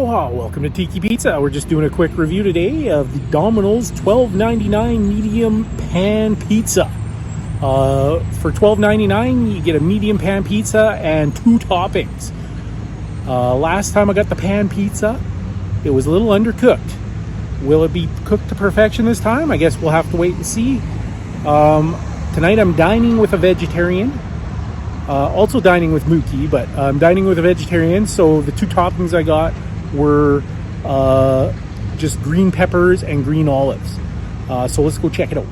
Aloha, welcome to Tiki Pizza. We're just doing a quick review today of the Domino's $12.99 medium pan pizza. For $12.99 you get a medium pan pizza and 2 toppings. Last time I got the pan pizza, it was a little undercooked. Will it be cooked to perfection this time? I guess we'll have to wait and see. Tonight I'm dining with a vegetarian. Also dining with Mookie, but I'm dining with a vegetarian, so the 2 toppings I got were just green peppers and green olives. So let's go check it out.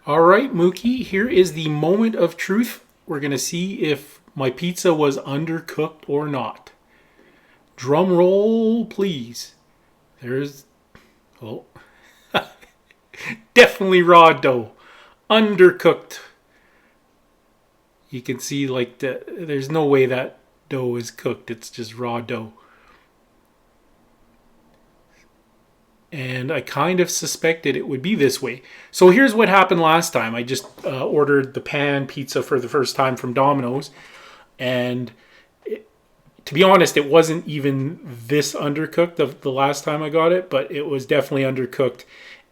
All right, Mookie, here is the moment of truth. We're going to see if my pizza was undercooked or not. Drum roll, please. There's, oh, definitely raw dough. Undercooked. You can see like there's no way that dough is cooked. It's just raw dough. And I kind of suspected it would be this way. So here's what happened last time. I just ordered the pan pizza for the first time from Domino's. And to be honest, it wasn't even this undercooked the last time I got it, but it was definitely undercooked.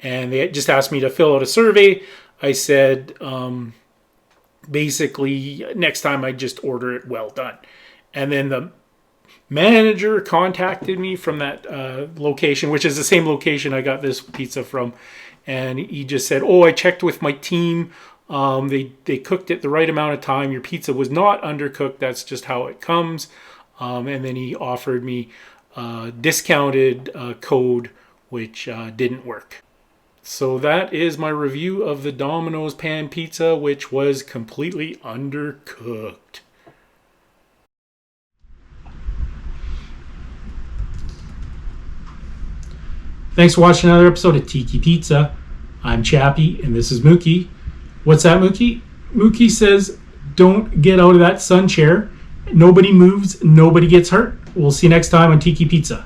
And they just asked me to fill out a survey. I said, basically, next time I just order it well done. And then the manager contacted me from that location, which is the same location I got this pizza from, and he just said, "Oh, I checked with my team. They cooked it the right amount of time. Your pizza was not undercooked. That's just how it comes." And then he offered me a discounted code, which didn't work. So that is my review of the Domino's pan pizza, which was completely undercooked. Thanks for watching another episode of Tiki Pizza. I'm Chappie, and this is Mookie. What's that, Mookie? Mookie says, don't get out of that sun chair. Nobody moves, nobody gets hurt. We'll see you next time on Tiki Pizza.